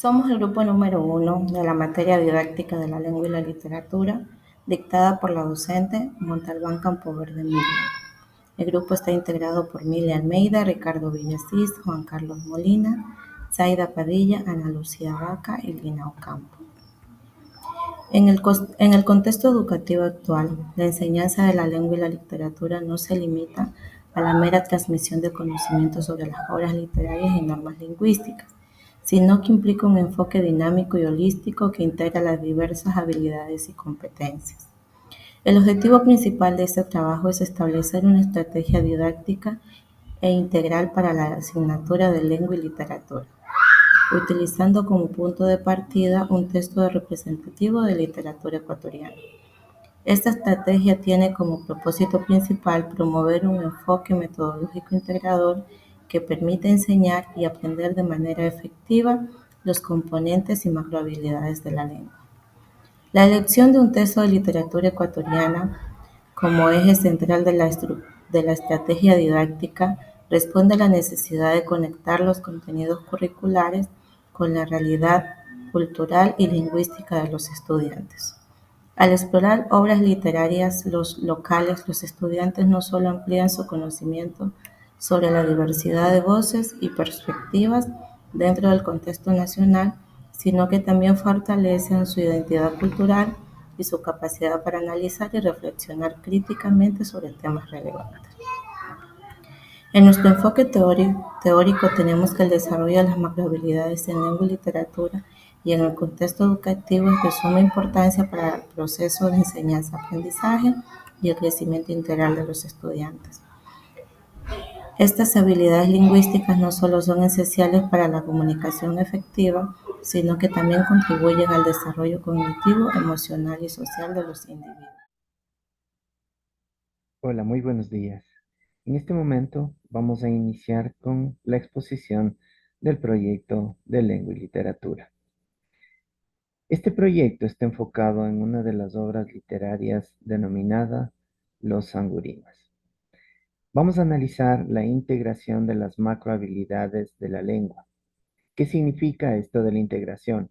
Somos el grupo número 1 de la materia didáctica de la lengua y la literatura, dictada por la docente Montalbán Campoverde Miriam. El grupo está integrado por Milia Almeida, Ricardo Villasís, Juan Carlos Molina, Zaida Padilla, Ana Lucía Vaca y Lina Ocampo. En el contexto educativo actual, la enseñanza de la lengua y la literatura no se limita a la mera transmisión de conocimientos sobre las obras literarias y normas lingüísticas, sino que implica un enfoque dinámico y holístico que integra las diversas habilidades y competencias. El objetivo principal de este trabajo es establecer una estrategia didáctica e integral para la asignatura de lengua y literatura, utilizando como punto de partida un texto representativo de literatura ecuatoriana. Esta estrategia tiene como propósito principal promover un enfoque metodológico integrador que permite enseñar y aprender de manera efectiva los componentes y macrohabilidades de la lengua. La elección de un texto de literatura ecuatoriana como eje central de la estrategia didáctica responde a la necesidad de conectar los contenidos curriculares con la realidad cultural y lingüística de los estudiantes. Al explorar obras literarias locales, los estudiantes no solo amplían su conocimiento sobre la diversidad de voces y perspectivas dentro del contexto nacional, sino que también fortalecen su identidad cultural y su capacidad para analizar y reflexionar críticamente sobre temas relevantes. En nuestro enfoque teórico tenemos que el desarrollo de las macrohabilidades en lengua y literatura y en el contexto educativo es de suma importancia para el proceso de enseñanza-aprendizaje y el crecimiento integral de los estudiantes. Estas habilidades lingüísticas no solo son esenciales para la comunicación efectiva, sino que también contribuyen al desarrollo cognitivo, emocional y social de los individuos. Hola, muy buenos días. En este momento vamos a iniciar con la exposición del proyecto de lengua y literatura. Este proyecto está enfocado en una de las obras literarias denominada Los Sangurimas. Vamos a analizar la integración de las macrohabilidades de la lengua. ¿Qué significa esto de la integración?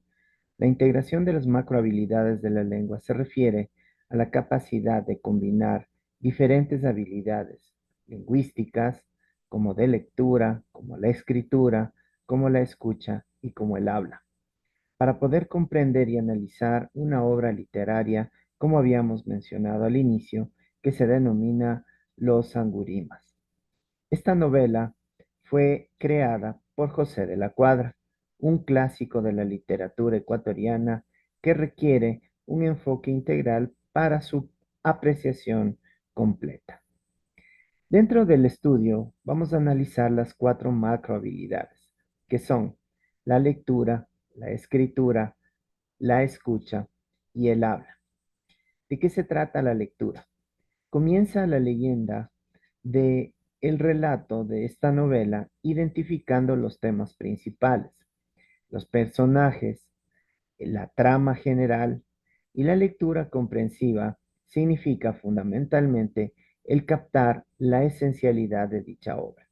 La integración de las macrohabilidades de la lengua se refiere a la capacidad de combinar diferentes habilidades lingüísticas, como de lectura, como la escritura, como la escucha y como el habla, para poder comprender y analizar una obra literaria, como habíamos mencionado al inicio, que se denomina Los Sangurimas. Esta novela fue creada por José de la Cuadra, un clásico de la literatura ecuatoriana que requiere un enfoque integral para su apreciación completa. Dentro del estudio vamos a analizar las 4 macrohabilidades, que son la lectura, la escritura, la escucha y el habla. ¿De qué se trata la lectura? Comienza la leyenda de el relato de esta novela identificando los temas principales, los personajes, la trama general y la lectura comprensiva significa fundamentalmente el captar la esencialidad de dicha obra.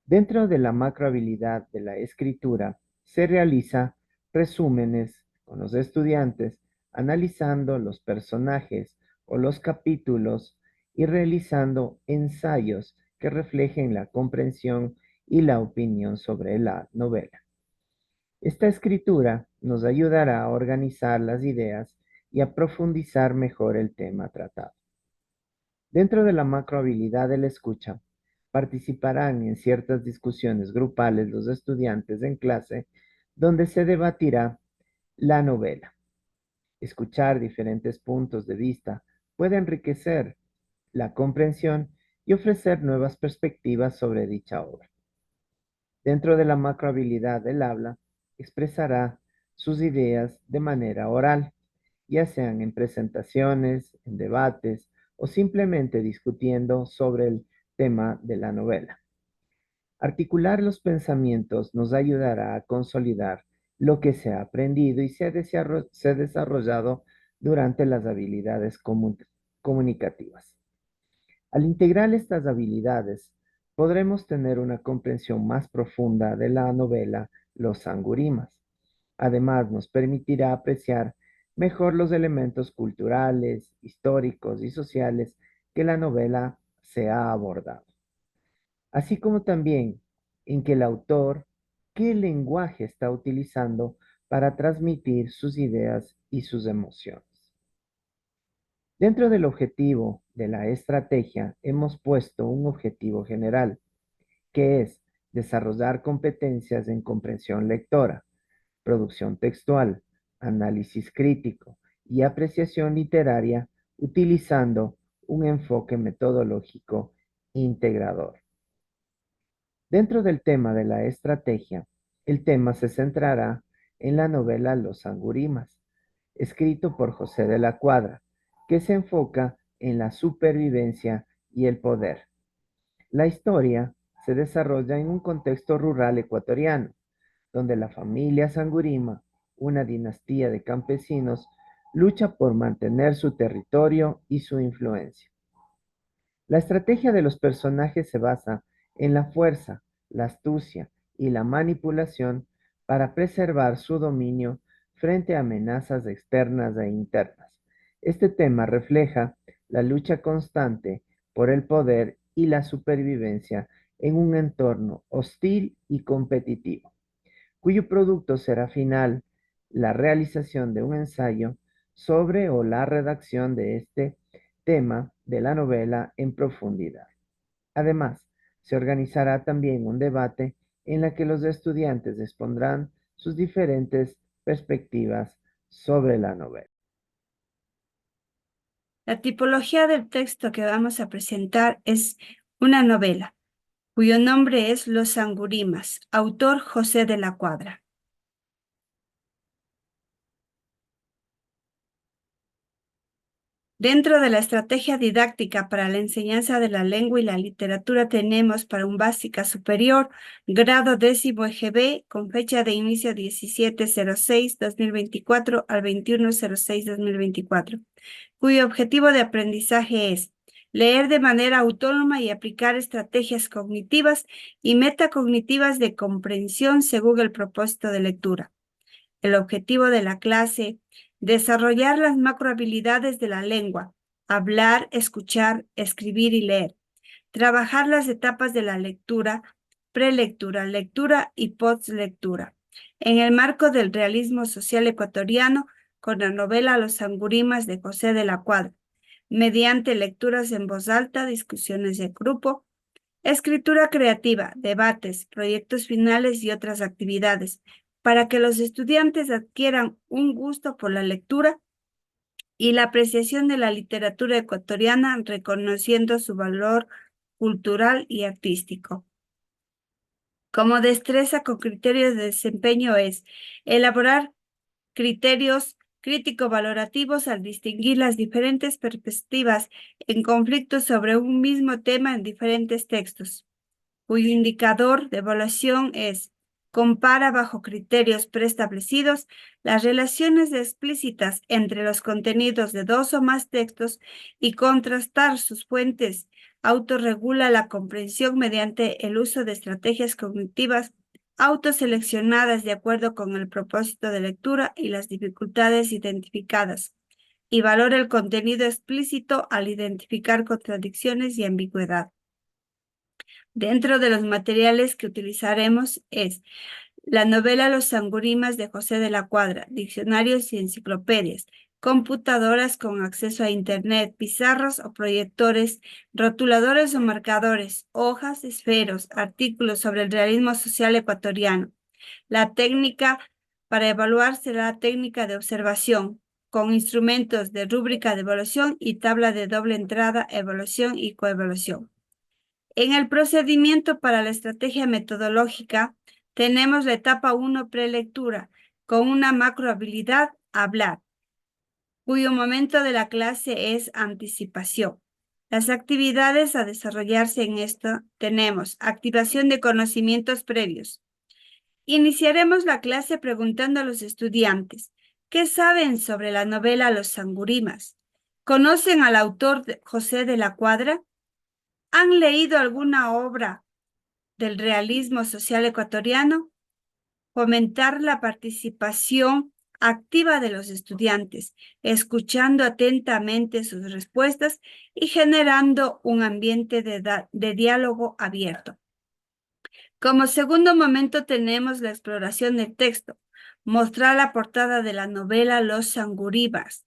Dentro de la macrohabilidad de la escritura se realiza resúmenes con los estudiantes analizando los personajes o los capítulos y realizando ensayos que reflejen la comprensión y la opinión sobre la novela. Esta escritura nos ayudará a organizar las ideas y a profundizar mejor el tema tratado. Dentro de la macrohabilidad de la escucha, participarán en ciertas discusiones grupales los estudiantes en clase donde se debatirá la novela. Escuchar diferentes puntos de vista puede enriquecer la comprensión y ofrecer nuevas perspectivas sobre dicha obra. Dentro de la macrohabilidad del habla, expresará sus ideas de manera oral, ya sean en presentaciones, en debates o simplemente discutiendo sobre el tema de la novela. Articular los pensamientos nos ayudará a consolidar lo que se ha aprendido y se ha desarrollado durante las habilidades comunicativas. Al integrar estas habilidades, podremos tener una comprensión más profunda de la novela Los Sangurimas. Además, nos permitirá apreciar mejor los elementos culturales, históricos y sociales que la novela se ha abordado, así como también en que el autor, qué lenguaje está utilizando para transmitir sus ideas y sus emociones. Dentro del objetivo de la estrategia hemos puesto un objetivo general, que es desarrollar competencias en comprensión lectora, producción textual, análisis crítico y apreciación literaria utilizando un enfoque metodológico integrador. Dentro del tema de la estrategia, el tema se centrará en la novela Los Angurimas, escrito por José de la Cuadra, que se enfoca en la supervivencia y el poder. La historia se desarrolla en un contexto rural ecuatoriano, donde la familia Sangurima, una dinastía de campesinos, lucha por mantener su territorio y su influencia. La estrategia de los personajes se basa en la fuerza, la astucia y la manipulación para preservar su dominio frente a amenazas externas e internas. Este tema refleja la lucha constante por el poder y la supervivencia en un entorno hostil y competitivo, cuyo producto será final la realización de un ensayo sobre o la redacción de este tema de la novela en profundidad. Además, se organizará también un debate en la que los estudiantes expondrán sus diferentes perspectivas sobre la novela. La tipología del texto que vamos a presentar es una novela, cuyo nombre es Los Angurimas, autor José de la Cuadra. Dentro de la estrategia didáctica para la enseñanza de la lengua y la literatura tenemos para un básica superior, grado 10º EGB, con fecha de inicio 17/06/2024 al 21/06/2024, cuyo objetivo de aprendizaje es leer de manera autónoma y aplicar estrategias cognitivas y metacognitivas de comprensión según el propósito de lectura. El objetivo de la clase: desarrollar las macrohabilidades de la lengua, hablar, escuchar, escribir y leer. Trabajar las etapas de la lectura, prelectura, lectura y postlectura. En el marco del realismo social ecuatoriano, con la novela Los Angurimas de José de la Cuadra, mediante lecturas en voz alta, discusiones de grupo, escritura creativa, debates, proyectos finales y otras actividades, para que los estudiantes adquieran un gusto por la lectura y la apreciación de la literatura ecuatoriana, reconociendo su valor cultural y artístico. Como destreza con criterios de desempeño es elaborar criterios crítico-valorativos al distinguir las diferentes perspectivas en conflicto sobre un mismo tema en diferentes textos, cuyo indicador de evaluación es: compara bajo criterios preestablecidos las relaciones explícitas entre los contenidos de dos o más textos y contrastar sus fuentes. Autorregula la comprensión mediante el uso de estrategias cognitivas autoseleccionadas de acuerdo con el propósito de lectura y las dificultades identificadas, y valora el contenido explícito al identificar contradicciones y ambigüedad. Dentro de los materiales que utilizaremos es la novela Los Angurimas de José de la Cuadra, diccionarios y enciclopedias, computadoras con acceso a Internet, pizarras o proyectores, rotuladores o marcadores, hojas, esferos, artículos sobre el realismo social ecuatoriano. La técnica para evaluar será la técnica de observación, con instrumentos de rúbrica de evaluación y tabla de doble entrada, evaluación y coevaluación. En el procedimiento para la estrategia metodológica, tenemos la etapa 1 prelectura, con una macrohabilidad hablar, cuyo momento de la clase es anticipación. Las actividades a desarrollarse en esto tenemos activación de conocimientos previos. Iniciaremos la clase preguntando a los estudiantes: ¿qué saben sobre la novela Los Angurimas? ¿Conocen al autor José de la Cuadra? ¿Han leído alguna obra del realismo social ecuatoriano? fomentar la participación activa de los estudiantes, escuchando atentamente sus respuestas y generando un ambiente de diálogo abierto. Como segundo momento tenemos la exploración del texto, mostrar la portada de la novela Los Sanguribas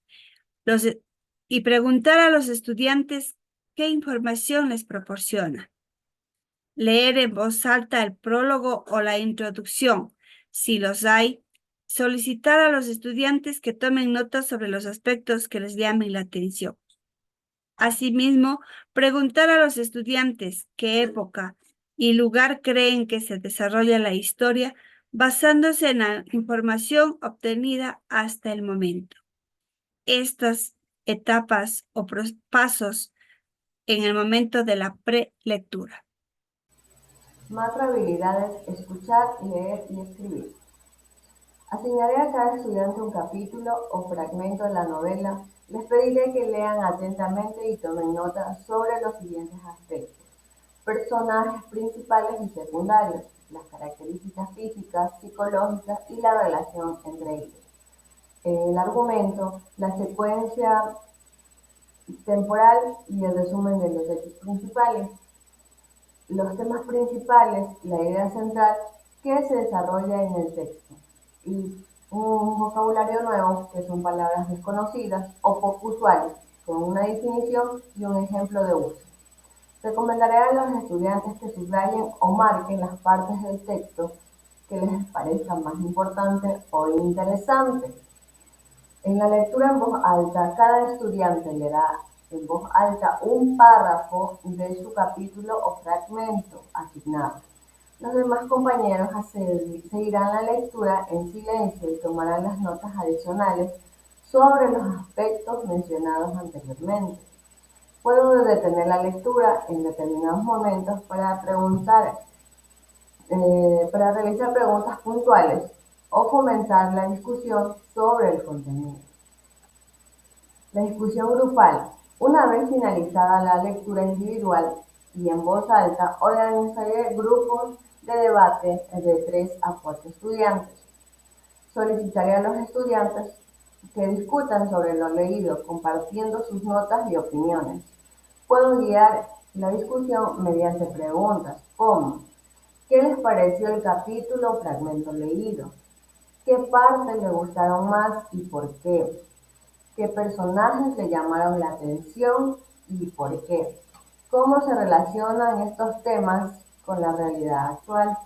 y preguntar a los estudiantes qué información les proporciona. Leer en voz alta el prólogo o la introducción, si los hay. Solicitar a los estudiantes que tomen notas sobre los aspectos que les llamen la atención. Asimismo, preguntar a los estudiantes qué época y lugar creen que se desarrolla la historia basándose en la información obtenida hasta el momento. Estas etapas o pasos en el momento de la prelectura. Macro habilidades: escuchar, leer y escribir. Asignaré a cada estudiante un capítulo o fragmento de la novela. Les pediré que lean atentamente y tomen nota sobre los siguientes aspectos: personajes principales y secundarios, las características físicas, psicológicas y la relación entre ellos, el argumento, la secuencia temporal y el resumen de los hechos principales, los temas principales, la idea central que se desarrolla en el texto, y un vocabulario nuevo, que son palabras desconocidas o poco usuales, con una definición y un ejemplo de uso. Recomendaré a los estudiantes que subrayen o marquen las partes del texto que les parezcan más importantes o interesantes. En la lectura en voz alta, cada estudiante leerá en voz alta un párrafo de su capítulo o fragmento asignado. Los demás compañeros seguirán la lectura en silencio y tomarán las notas adicionales sobre los aspectos mencionados anteriormente. Puedo detener la lectura en determinados momentos para realizar preguntas puntuales o fomentar la discusión sobre el contenido. La discusión grupal. Una vez finalizada la lectura individual y en voz alta, organizaré grupos de debate de 3 a 4 estudiantes. Solicitaré a los estudiantes que discutan sobre lo leído, compartiendo sus notas y opiniones. Puedo guiar la discusión mediante preguntas como: ¿qué les pareció el capítulo o fragmento leído? ¿Qué partes le gustaron más y por qué? ¿Qué personajes le llamaron la atención y por qué? ¿Cómo se relacionan estos temas con la realidad actual?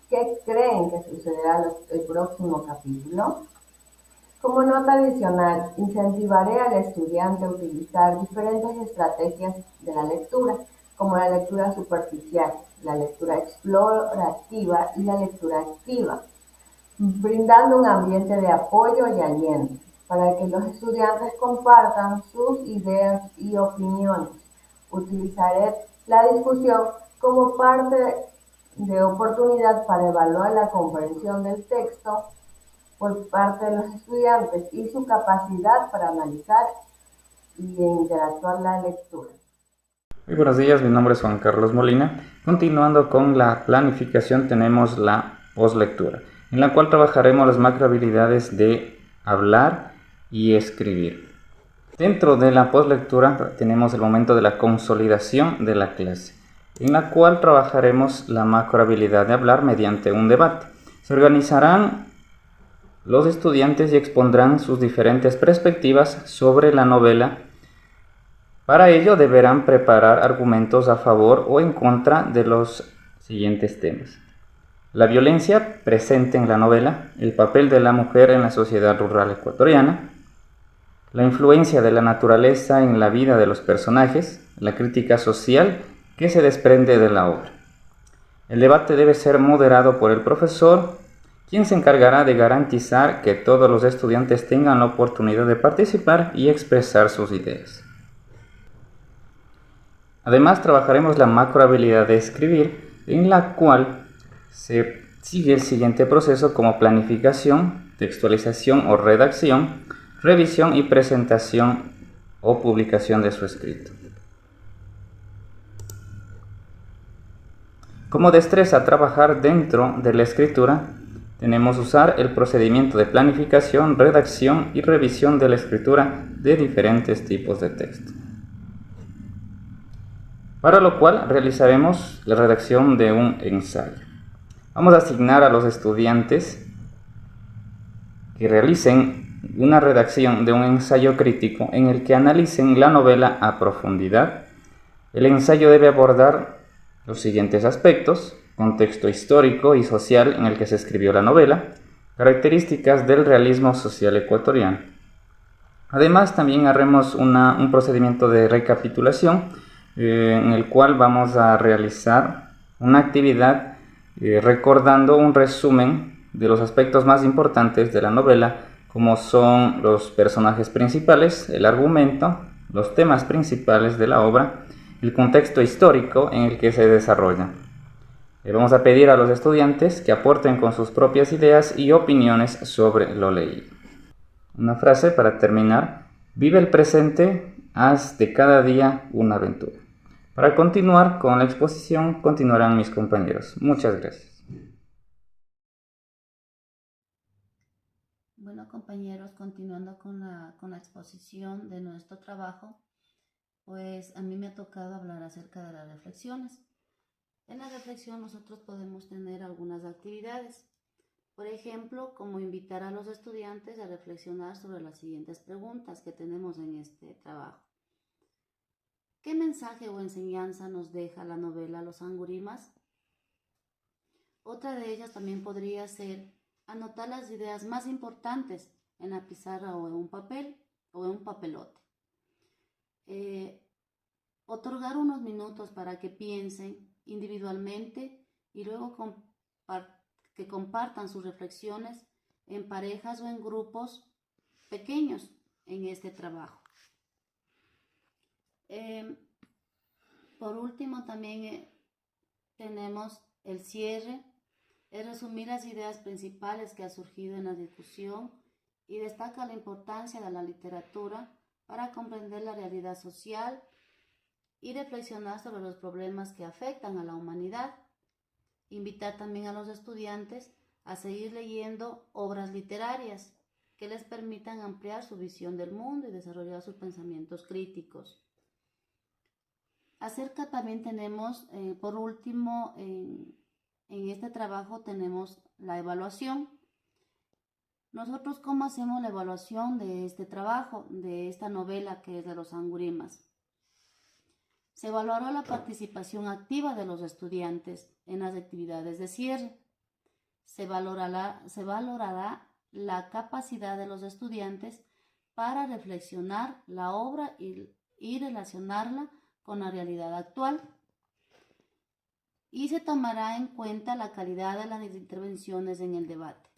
¿Qué creen que sucederá el próximo capítulo? Como nota adicional, incentivaré al estudiante a utilizar diferentes estrategias de la lectura, como la lectura superficial, la lectura explorativa y la lectura activa, brindando un ambiente de apoyo y aliento para que los estudiantes compartan sus ideas y opiniones. Utilizaré la discusión como parte de oportunidad para evaluar la comprensión del texto por parte de los estudiantes y su capacidad para analizar y interactuar la lectura. Muy buenos días, mi nombre es Juan Carlos Molina. Continuando con la planificación, tenemos la postlectura, en la cual trabajaremos las macrohabilidades de hablar y escribir. Dentro de la postlectura tenemos el momento de la consolidación de la clase, en la cual trabajaremos la macrohabilidad de hablar mediante un debate. Se organizarán los estudiantes y expondrán sus diferentes perspectivas sobre la novela. Para ello deberán preparar argumentos a favor o en contra de los siguientes temas: la violencia presente en la novela, el papel de la mujer en la sociedad rural ecuatoriana, la influencia de la naturaleza en la vida de los personajes, la crítica social que se desprende de la obra. El debate debe ser moderado por el profesor, quien se encargará de garantizar que todos los estudiantes tengan la oportunidad de participar y expresar sus ideas. Además, trabajaremos la macrohabilidad de escribir, en la cual se sigue el siguiente proceso como planificación, textualización o redacción, revisión y presentación o publicación de su escrito. Como destreza a trabajar dentro de la escritura, tenemos usar el procedimiento de planificación, redacción y revisión de la escritura de diferentes tipos de texto. Para lo cual realizaremos la redacción de un ensayo. Vamos a asignar a los estudiantes que realicen una redacción de un ensayo crítico en el que analicen la novela a profundidad. El ensayo debe abordar los siguientes aspectos: contexto histórico y social en el que se escribió la novela, características del realismo social ecuatoriano. Además, también haremos un procedimiento de recapitulación en el cual vamos a realizar una actividad recordando un resumen de los aspectos más importantes de la novela, como son los personajes principales, el argumento, los temas principales de la obra, el contexto histórico en el que se desarrolla. Vamos a pedir a los estudiantes que aporten con sus propias ideas y opiniones sobre lo leído. Una frase para terminar: vive el presente, haz de cada día una aventura. Para continuar con la exposición, continuarán mis compañeros. Muchas gracias. Bueno, compañeros, continuando con la exposición de nuestro trabajo, pues a mí me ha tocado hablar acerca de las reflexiones. En la reflexión nosotros podemos tener algunas actividades. Por ejemplo, como invitar a los estudiantes a reflexionar sobre las siguientes preguntas que tenemos en este trabajo. ¿Qué mensaje o enseñanza nos deja la novela Los Angurimas? Otra de ellas también podría ser anotar las ideas más importantes en la pizarra o en un papel o en un papelote. Otorgar unos minutos para que piensen individualmente y luego que compartan sus reflexiones en parejas o en grupos pequeños en este trabajo. Por último, también tenemos el cierre, es resumir las ideas principales que han surgido en la discusión y destaca la importancia de la literatura para comprender la realidad social y reflexionar sobre los problemas que afectan a la humanidad. Invitar también a los estudiantes a seguir leyendo obras literarias que les permitan ampliar su visión del mundo y desarrollar sus pensamientos críticos. Acerca también tenemos, por último, en este trabajo tenemos la evaluación. Nosotros, ¿cómo hacemos la evaluación de este trabajo, de esta novela que es de Los Angurimas? Se evaluará la participación activa de los estudiantes en las actividades de cierre. Se valorará la capacidad de los estudiantes para reflexionar la obra y relacionarla con la realidad actual. Y se tomará en cuenta la calidad de las intervenciones en el debate.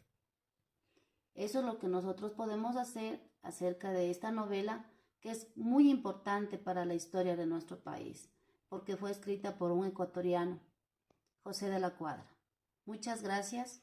Eso es lo que nosotros podemos hacer acerca de esta novela, que es muy importante para la historia de nuestro país, porque fue escrita por un ecuatoriano, José de la Cuadra. Muchas gracias.